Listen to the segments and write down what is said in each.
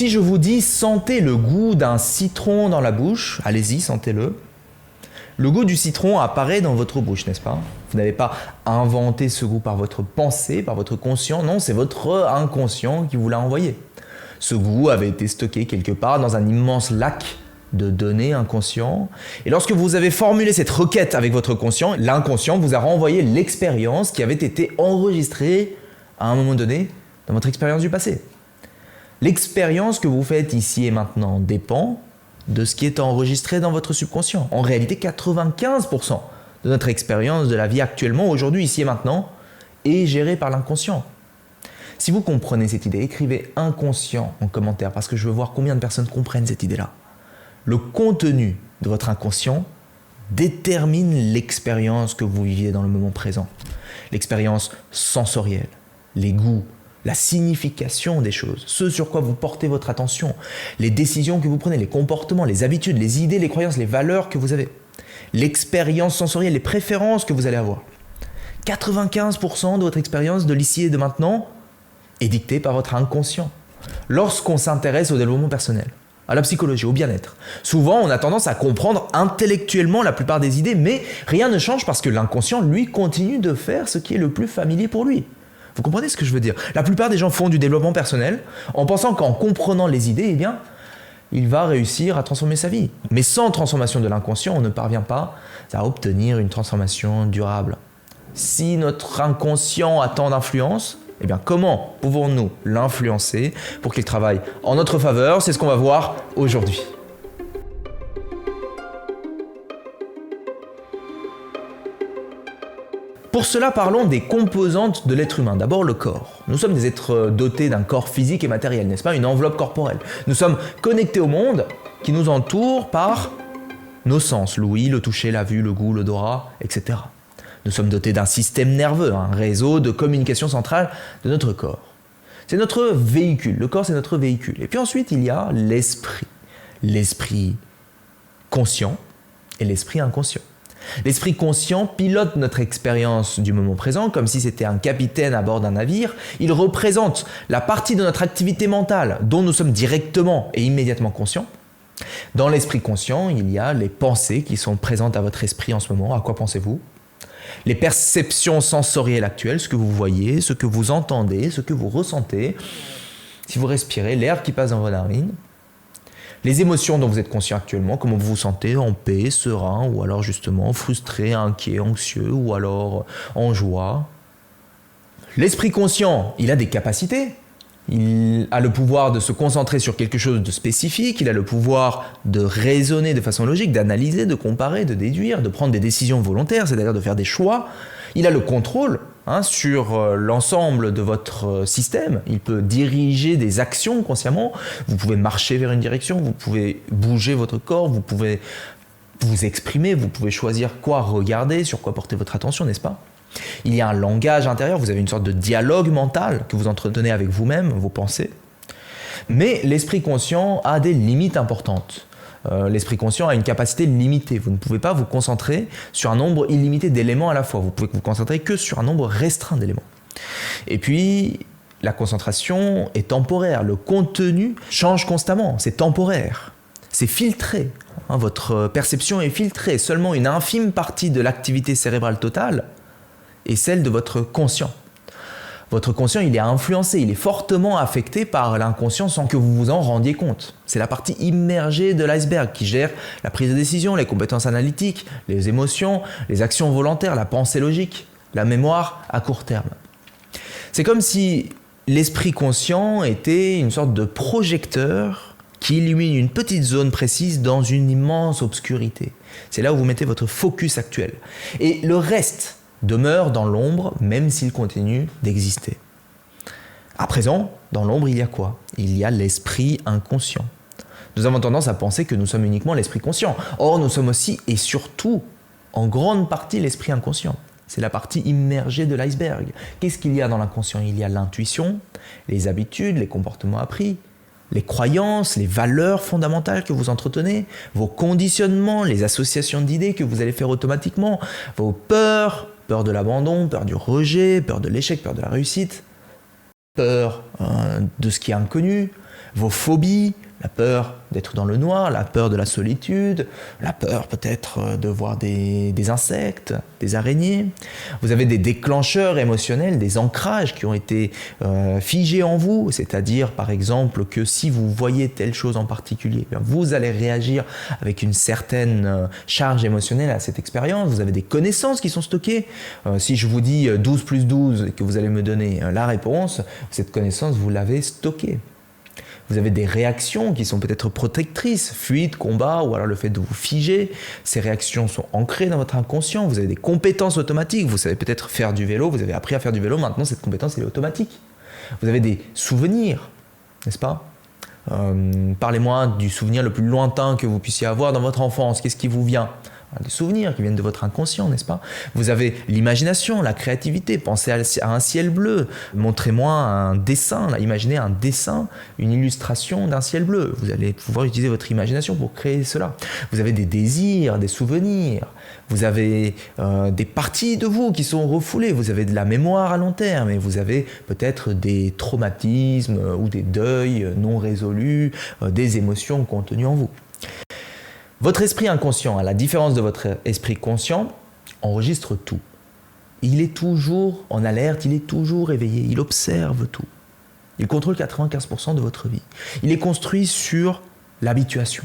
Si je vous dis sentez le goût d'un citron dans la bouche, allez-y, sentez-le. Le goût du citron apparaît dans votre bouche, n'est-ce pas? Vous n'avez pas inventé ce goût par votre pensée, par votre conscient, non, c'est votre inconscient qui vous l'a envoyé. Ce goût avait été stocké quelque part dans un immense lac de données inconscients. Et lorsque vous avez formulé cette requête avec votre conscient, l'inconscient vous a renvoyé l'expérience qui avait été enregistrée à un moment donné dans votre expérience du passé. L'expérience que vous faites ici et maintenant dépend de ce qui est enregistré dans votre subconscient. En réalité, 95% de notre expérience de la vie actuellement, aujourd'hui, ici et maintenant, est gérée par l'inconscient. Si vous comprenez cette idée, écrivez inconscient en commentaire parce que je veux voir combien de personnes comprennent cette idée-là. Le contenu de votre inconscient détermine l'expérience que vous viviez dans le moment présent. L'expérience sensorielle, les goûts, la signification des choses, ce sur quoi vous portez votre attention, les décisions que vous prenez, les comportements, les habitudes, les idées, les croyances, les valeurs que vous avez, l'expérience sensorielle, les préférences que vous allez avoir. 95% de votre expérience de l'ici et de maintenant est dictée par votre inconscient. Lorsqu'on s'intéresse au développement personnel, à la psychologie, au bien-être, souvent on a tendance à comprendre intellectuellement la plupart des idées, mais rien ne change parce que l'inconscient, lui, continue de faire ce qui est le plus familier pour lui. Vous comprenez ce que je veux dire? La plupart des gens font du développement personnel en pensant qu'en comprenant les idées, eh bien, il va réussir à transformer sa vie. Mais sans transformation de l'inconscient, on ne parvient pas à obtenir une transformation durable. Si notre inconscient a tant d'influence, eh bien, comment pouvons-nous l'influencer pour qu'il travaille en notre faveur? C'est ce qu'on va voir aujourd'hui. Pour cela, parlons des composantes de l'être humain. D'abord, le corps. Nous sommes des êtres dotés d'un corps physique et matériel, n'est-ce pas? Une enveloppe corporelle. Nous sommes connectés au monde qui nous entoure par nos sens, l'ouïe, le toucher, la vue, le goût, l'odorat, etc. Nous sommes dotés d'un système nerveux, un réseau de communication centrale de notre corps. C'est notre véhicule. Le corps, c'est notre véhicule. Et puis ensuite, il y a l'esprit. L'esprit conscient et l'esprit inconscient. L'esprit conscient pilote notre expérience du moment présent comme si c'était un capitaine à bord d'un navire. Il représente la partie de notre activité mentale dont nous sommes directement et immédiatement conscients. Dans l'esprit conscient, il y a les pensées qui sont présentes à votre esprit en ce moment. À quoi pensez-vous? Les perceptions sensorielles actuelles, ce que vous voyez, ce que vous entendez, ce que vous ressentez. Si vous respirez, l'air qui passe dans vos narines. Les émotions dont vous êtes conscient actuellement, comment vous vous sentez, en paix, serein, ou alors justement frustré, inquiet, anxieux, ou alors en joie. L'esprit conscient, il a des capacités. Il a le pouvoir de se concentrer sur quelque chose de spécifique, il a le pouvoir de raisonner de façon logique, d'analyser, de comparer, de déduire, de prendre des décisions volontaires, c'est-à-dire de faire des choix. Il a le contrôle sur l'ensemble de votre système. Il peut diriger des actions consciemment. Vous pouvez marcher vers une direction, vous pouvez bouger votre corps, vous pouvez vous exprimer, vous pouvez choisir quoi regarder, sur quoi porter votre attention, n'est-ce pas? Il y a un langage intérieur, vous avez une sorte de dialogue mental que vous entretenez avec vous-même, vos pensées. Mais l'esprit conscient a des limites importantes. L'esprit conscient a une capacité limitée. Vous ne pouvez pas vous concentrer sur un nombre illimité d'éléments à la fois. Vous pouvez vous concentrer que sur un nombre restreint d'éléments. Et puis, la concentration est temporaire. Le contenu change constamment. C'est temporaire. C'est filtré. Votre perception est filtrée. Seulement une infime partie de l'activité cérébrale totale est celle de votre conscient. Votre conscient, il est influencé, il est fortement affecté par l'inconscient sans que vous vous en rendiez compte. C'est la partie immergée de l'iceberg qui gère la prise de décision, les compétences analytiques, les émotions, les actions volontaires, la pensée logique, la mémoire à court terme. C'est comme si l'esprit conscient était une sorte de projecteur qui illumine une petite zone précise dans une immense obscurité. C'est là où vous mettez votre focus actuel. Et le reste demeure dans l'ombre, même s'il continue d'exister. À présent, dans l'ombre, il y a quoi? Il y a l'esprit inconscient. Nous avons tendance à penser que nous sommes uniquement l'esprit conscient. Or, nous sommes aussi et surtout, en grande partie, l'esprit inconscient. C'est la partie immergée de l'iceberg. Qu'est-ce qu'il y a dans l'inconscient? Il y a l'intuition, les habitudes, les comportements appris, les croyances, les valeurs fondamentales que vous entretenez, vos conditionnements, les associations d'idées que vous allez faire automatiquement, vos peurs, peur de l'abandon, peur du rejet, peur de l'échec, peur de la réussite, peur de ce qui est inconnu, vos phobies, la peur d'être dans le noir, la peur de la solitude, la peur peut-être de voir des insectes, des araignées. Vous avez des déclencheurs émotionnels, des ancrages qui ont été figés en vous, c'est-à-dire par exemple que si vous voyez telle chose en particulier, vous allez réagir avec une certaine charge émotionnelle à cette expérience. Vous avez des connaissances qui sont stockées. Si je vous dis 12 plus 12 et que vous allez me donner la réponse, cette connaissance, vous l'avez stockée. Vous avez des réactions qui sont peut-être protectrices, fuite, combat, ou alors le fait de vous figer. Ces réactions sont ancrées dans votre inconscient. Vous avez des compétences automatiques. Vous savez peut-être faire du vélo, vous avez appris à faire du vélo, maintenant cette compétence elle est automatique. Vous avez des souvenirs, n'est-ce pas ? Parlez-moi du souvenir le plus lointain que vous puissiez avoir dans votre enfance. Qu'est-ce qui vous vient ? Des souvenirs qui viennent de votre inconscient, n'est-ce pas ? Vous avez l'imagination, la créativité, pensez à un ciel bleu, montrez-moi un dessin, là, imaginez un dessin, une illustration d'un ciel bleu. Vous allez pouvoir utiliser votre imagination pour créer cela. Vous avez des désirs, des souvenirs, vous avez des parties de vous qui sont refoulées, vous avez de la mémoire à long terme et vous avez peut-être des traumatismes ou des deuils non résolus, des émotions contenues en vous. Votre esprit inconscient, à la différence de votre esprit conscient, enregistre tout. Il est toujours en alerte, il est toujours éveillé, il observe tout. Il contrôle 95% de votre vie. Il est construit sur l'habituation.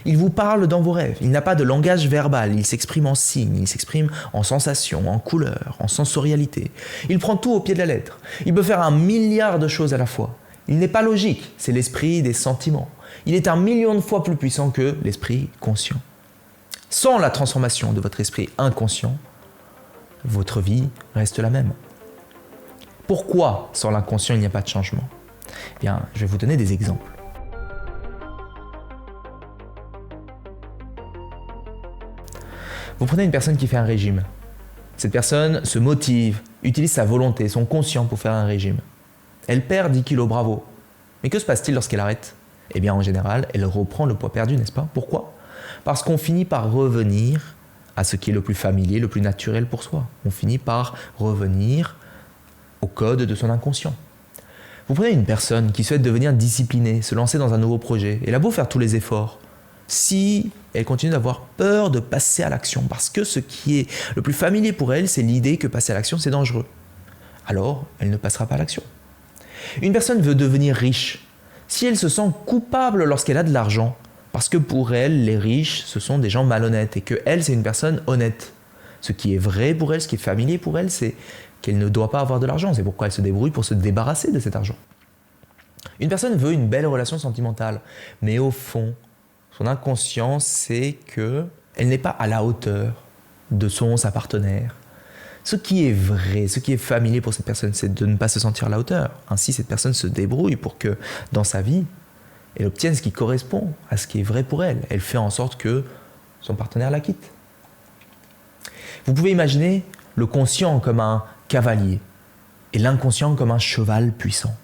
Il vous parle dans vos rêves. Il n'a pas de langage verbal, il s'exprime en signes, il s'exprime en sensations, en couleurs, en sensorialité. Il prend tout au pied de la lettre. Il peut faire 1 milliard de choses à la fois. Il n'est pas logique, c'est l'esprit des sentiments. Il est 1 million de fois plus puissant que l'esprit conscient. Sans la transformation de votre esprit inconscient, votre vie reste la même. Pourquoi sans l'inconscient il n'y a pas de changement ? Eh bien, je vais vous donner des exemples. Vous prenez une personne qui fait un régime. Cette personne se motive, utilise sa volonté, son conscient pour faire un régime. Elle perd 10 kilos, bravo. Mais que se passe-t-il lorsqu'elle arrête ? Eh bien, en général, elle reprend le poids perdu, n'est-ce pas ? Pourquoi ? Parce qu'on finit par revenir à ce qui est le plus familier, le plus naturel pour soi. On finit par revenir au code de son inconscient. Vous prenez une personne qui souhaite devenir disciplinée, se lancer dans un nouveau projet, elle a beau faire tous les efforts, si elle continue d'avoir peur de passer à l'action, parce que ce qui est le plus familier pour elle, c'est l'idée que passer à l'action, c'est dangereux, alors elle ne passera pas à l'action. Une personne veut devenir riche. Si elle se sent coupable lorsqu'elle a de l'argent, parce que pour elle, les riches, ce sont des gens malhonnêtes et que elle, c'est une personne honnête. Ce qui est vrai pour elle, ce qui est familier pour elle, c'est qu'elle ne doit pas avoir de l'argent. C'est pourquoi elle se débrouille pour se débarrasser de cet argent. Une personne veut une belle relation sentimentale, mais au fond, son inconscient sait qu'elle n'est pas à la hauteur de sa partenaire. Ce qui est vrai, ce qui est familier pour cette personne, c'est de ne pas se sentir à la hauteur. Ainsi, cette personne se débrouille pour que, dans sa vie, elle obtienne ce qui correspond à ce qui est vrai pour elle. Elle fait en sorte que son partenaire la quitte. Vous pouvez imaginer le conscient comme un cavalier et l'inconscient comme un cheval puissant.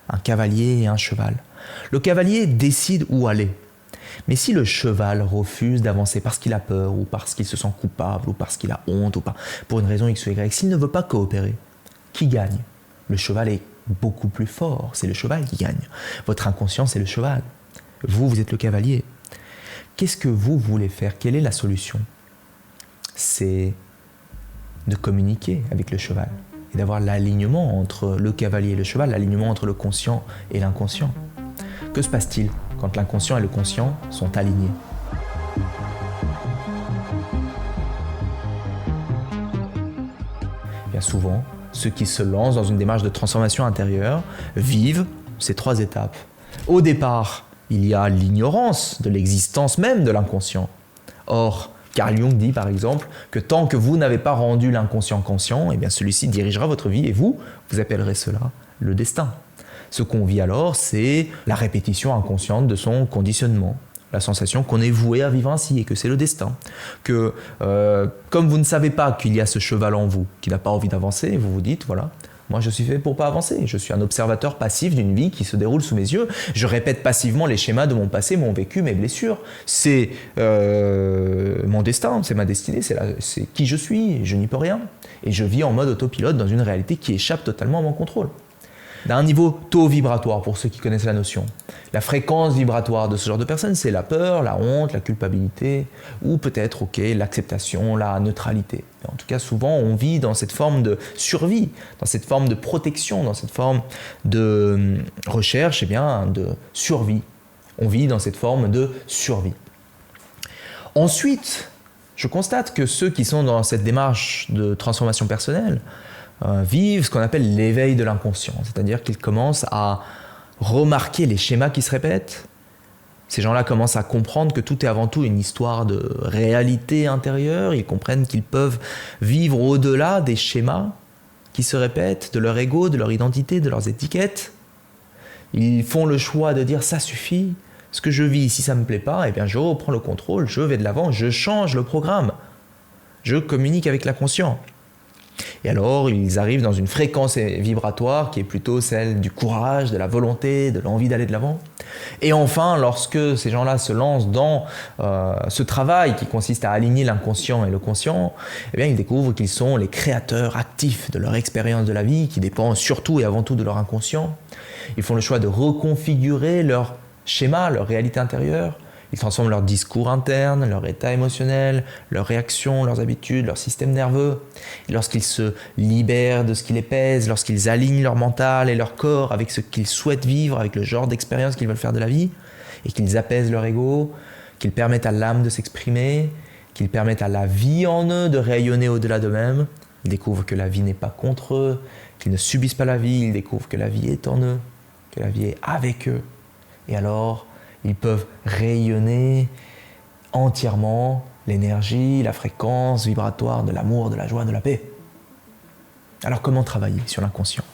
Un cavalier et un cheval. Le cavalier décide où aller. Mais si le cheval refuse d'avancer parce qu'il a peur, ou parce qu'il se sent coupable, ou parce qu'il a honte, ou pour une raison X ou Y, s'il ne veut pas coopérer, qui gagne ? Le cheval est beaucoup plus fort, c'est le cheval qui gagne. Votre inconscient, c'est le cheval. Vous êtes le cavalier. Qu'est-ce que vous voulez faire ? Quelle est la solution ? C'est de communiquer avec le cheval et d'avoir l'alignement entre le cavalier et le cheval, l'alignement entre le conscient et l'inconscient. Que se passe-t-il quand l'inconscient et le conscient sont alignés ? Bien souvent, ceux qui se lancent dans une démarche de transformation intérieure vivent ces 3 étapes. Au départ, il y a l'ignorance de l'existence même de l'inconscient. Or, Carl Jung dit par exemple que tant que vous n'avez pas rendu l'inconscient conscient, eh bien celui-ci dirigera votre vie et vous appellerez cela le destin. Ce qu'on vit alors, c'est la répétition inconsciente de son conditionnement. La sensation qu'on est voué à vivre ainsi et que c'est le destin. Que comme vous ne savez pas qu'il y a ce cheval en vous qui n'a pas envie d'avancer, vous vous dites, voilà, moi je suis fait pour pas avancer. Je suis un observateur passif d'une vie qui se déroule sous mes yeux. Je répète passivement les schémas de mon passé, mon vécu, mes blessures. C'est mon destin, c'est ma destinée, c'est qui je suis, je n'y peux rien. Et je vis en mode autopilote dans une réalité qui échappe totalement à mon contrôle. d'un niveau taux vibratoire, pour ceux qui connaissent la notion. La fréquence vibratoire de ce genre de personnes, c'est la peur, la honte, la culpabilité, ou peut-être l'acceptation, la neutralité. En tout cas, souvent, on vit dans cette forme de survie, dans cette forme de protection, dans cette forme de recherche, de survie. On vit dans cette forme de survie. Ensuite, je constate que ceux qui sont dans cette démarche de transformation personnelle vivent ce qu'on appelle l'éveil de l'inconscient, c'est-à-dire qu'ils commencent à remarquer les schémas qui se répètent. Ces gens-là commencent à comprendre que tout est avant tout une histoire de réalité intérieure. Ils comprennent qu'ils peuvent vivre au-delà des schémas qui se répètent, de leur ego, de leur identité, de leurs étiquettes. Ils font le choix de dire « ça suffit ». Ce que je vis, si ça ne me plaît pas, je reprends le contrôle, je vais de l'avant, je change le programme. Je communique avec l'inconscient. Et alors, ils arrivent dans une fréquence vibratoire qui est plutôt celle du courage, de la volonté, de l'envie d'aller de l'avant. Et enfin, lorsque ces gens-là se lancent dans ce travail qui consiste à aligner l'inconscient et le conscient, ils découvrent qu'ils sont les créateurs actifs de leur expérience de la vie, qui dépend surtout et avant tout de leur inconscient. Ils font le choix de reconfigurer leur schéma, leur réalité intérieure. Ils transforment leur discours interne, leur état émotionnel, leurs réactions, leurs habitudes, leur système nerveux. Et lorsqu'ils se libèrent de ce qui les pèse, lorsqu'ils alignent leur mental et leur corps avec ce qu'ils souhaitent vivre, avec le genre d'expérience qu'ils veulent faire de la vie, et qu'ils apaisent leur ego, qu'ils permettent à l'âme de s'exprimer, qu'ils permettent à la vie en eux de rayonner au-delà d'eux-mêmes, ils découvrent que la vie n'est pas contre eux, qu'ils ne subissent pas la vie, ils découvrent que la vie est en eux, que la vie est avec eux. Et alors, ils peuvent rayonner entièrement l'énergie, la fréquence vibratoire de l'amour, de la joie, de la paix. Alors comment travailler sur l'inconscient ?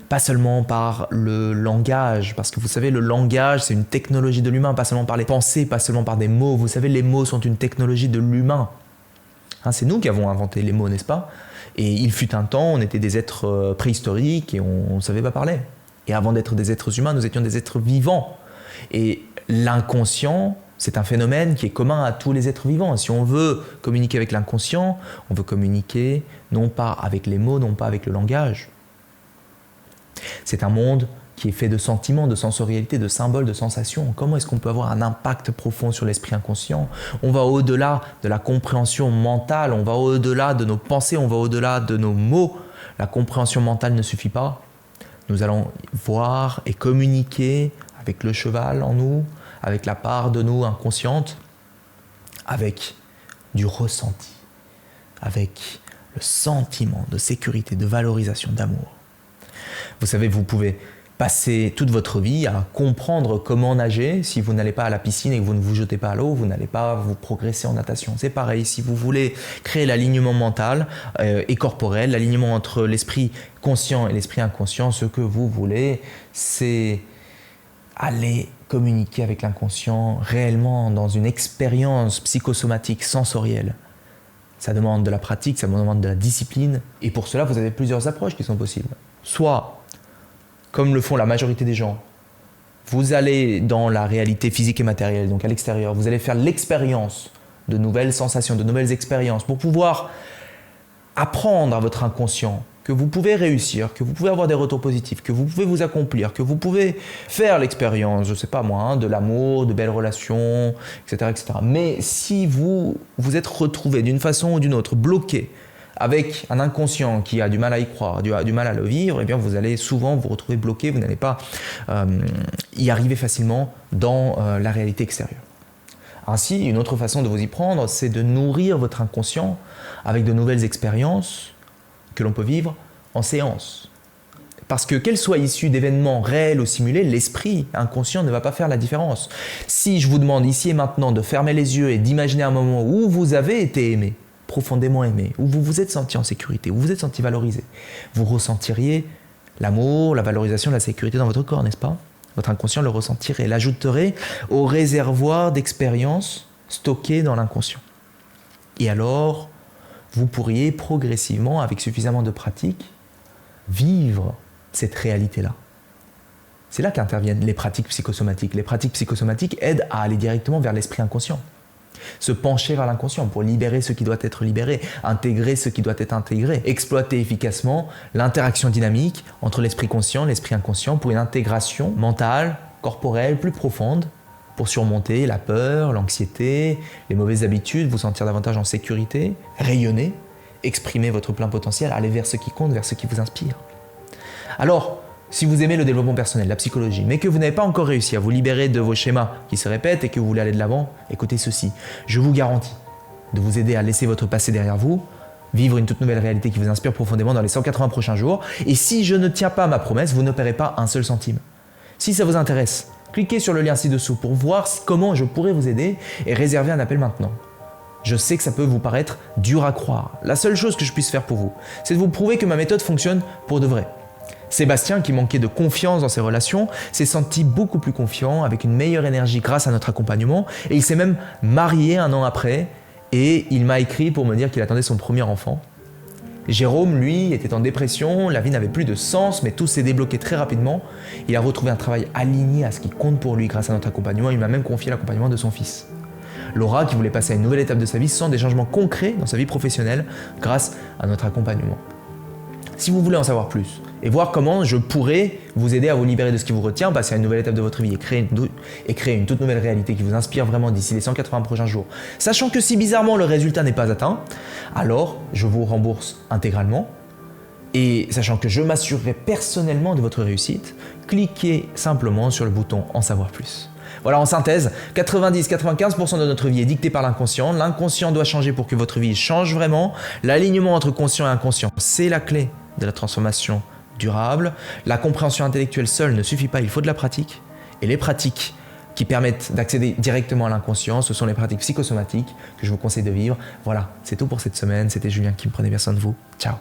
Pas seulement par le langage, parce que vous savez, le langage, c'est une technologie de l'humain, pas seulement par les pensées, pas seulement par des mots. Vous savez, les mots sont une technologie de l'humain. C'est nous qui avons inventé les mots, n'est-ce pas ? Et il fut un temps, on était des êtres préhistoriques et on ne savait pas parler. Et avant d'être des êtres humains, nous étions des êtres vivants. Et l'inconscient, c'est un phénomène qui est commun à tous les êtres vivants. Si on veut communiquer avec l'inconscient, on veut communiquer non pas avec les mots, non pas avec le langage. C'est un monde qui est fait de sentiments, de sensorialité, de symboles, de sensations. Comment est-ce qu'on peut avoir un impact profond sur l'esprit inconscient ? On va au-delà de la compréhension mentale, on va au-delà de nos pensées, on va au-delà de nos mots. La compréhension mentale ne suffit pas. Nous allons voir et communiquer avec le cheval en nous, avec la part de nous inconsciente, avec du ressenti, avec le sentiment de sécurité, de valorisation, d'amour. Vous savez, vous pouvez passer toute votre vie à comprendre comment nager. Si vous n'allez pas à la piscine et que vous ne vous jetez pas à l'eau, vous n'allez pas vous progresser en natation. C'est pareil, si vous voulez créer l'alignement mental et corporel, l'alignement entre l'esprit conscient et l'esprit inconscient, ce que vous voulez, c'est aller communiquer avec l'inconscient réellement dans une expérience psychosomatique, sensorielle. Ça demande de la pratique, ça demande de la discipline. Et pour cela, vous avez plusieurs approches qui sont possibles. Soit, comme le font la majorité des gens, vous allez dans la réalité physique et matérielle, donc à l'extérieur, vous allez faire l'expérience de nouvelles sensations, de nouvelles expériences pour pouvoir apprendre à votre inconscient que vous pouvez réussir, que vous pouvez avoir des retours positifs, que vous pouvez vous accomplir, que vous pouvez faire l'expérience, je ne sais pas moi, de l'amour, de belles relations, etc., etc. Mais si vous vous êtes retrouvé d'une façon ou d'une autre bloqué avec un inconscient qui a du mal à y croire, du mal à le vivre, vous allez souvent vous retrouver bloqué, vous n'allez pas y arriver facilement dans la réalité extérieure. Ainsi, une autre façon de vous y prendre, c'est de nourrir votre inconscient avec de nouvelles expériences que l'on peut vivre en séance. Parce que qu'elles soient issues d'événements réels ou simulés, l'esprit inconscient ne va pas faire la différence. Si je vous demande ici et maintenant de fermer les yeux et d'imaginer un moment où vous avez été aimé, profondément aimé, où vous vous êtes senti en sécurité, où vous vous êtes senti valorisé, vous ressentiriez l'amour, la valorisation, la sécurité dans votre corps, n'est-ce pas ? Votre inconscient le ressentirait, l'ajouterait au réservoir d'expériences stockées dans l'inconscient. Et alors, vous pourriez progressivement, avec suffisamment de pratique, vivre cette réalité-là. C'est là qu'interviennent les pratiques psychosomatiques. Les pratiques psychosomatiques aident à aller directement vers l'esprit inconscient. Se pencher vers l'inconscient pour libérer ce qui doit être libéré, intégrer ce qui doit être intégré, exploiter efficacement l'interaction dynamique entre l'esprit conscient et l'esprit inconscient pour une intégration mentale, corporelle plus profonde, pour surmonter la peur, l'anxiété, les mauvaises habitudes, vous sentir davantage en sécurité, rayonner, exprimer votre plein potentiel, aller vers ce qui compte, vers ce qui vous inspire. Alors, si vous aimez le développement personnel, la psychologie, mais que vous n'avez pas encore réussi à vous libérer de vos schémas qui se répètent et que vous voulez aller de l'avant, écoutez ceci. Je vous garantis de vous aider à laisser votre passé derrière vous, vivre une toute nouvelle réalité qui vous inspire profondément dans les 180 prochains jours. Et si je ne tiens pas ma promesse, vous ne paierez pas un seul centime. Si ça vous intéresse, cliquez sur le lien ci-dessous pour voir comment je pourrais vous aider et réserver un appel maintenant. Je sais que ça peut vous paraître dur à croire. La seule chose que je puisse faire pour vous, c'est de vous prouver que ma méthode fonctionne pour de vrai. Sébastien, qui manquait de confiance dans ses relations, s'est senti beaucoup plus confiant, avec une meilleure énergie grâce à notre accompagnement, et il s'est même marié un an après, et il m'a écrit pour me dire qu'il attendait son premier enfant. Jérôme, lui, était en dépression, la vie n'avait plus de sens, mais tout s'est débloqué très rapidement. Il a retrouvé un travail aligné à ce qui compte pour lui grâce à notre accompagnement, il m'a même confié l'accompagnement de son fils. Laura, qui voulait passer à une nouvelle étape de sa vie, sent des changements concrets dans sa vie professionnelle grâce à notre accompagnement. Si vous voulez en savoir plus et voir comment je pourrais vous aider à vous libérer de ce qui vous retient, passer à une nouvelle étape de votre vie et créer une toute nouvelle réalité qui vous inspire vraiment d'ici les 180 prochains jours, sachant que si bizarrement le résultat n'est pas atteint, alors je vous rembourse intégralement. Et sachant que je m'assurerai personnellement de votre réussite, cliquez simplement sur le bouton « En savoir plus ». Voilà, en synthèse, 90-95% de notre vie est dictée par l'inconscient. L'inconscient doit changer pour que votre vie change vraiment. L'alignement entre conscient et inconscient, c'est la clé de la transformation durable. La compréhension intellectuelle seule ne suffit pas, il faut de la pratique. Et les pratiques qui permettent d'accéder directement à l'inconscient, ce sont les pratiques psychosomatiques que je vous conseille de vivre. Voilà, c'est tout pour cette semaine. C'était Julien Kim, prenez bien soin de vous. Ciao.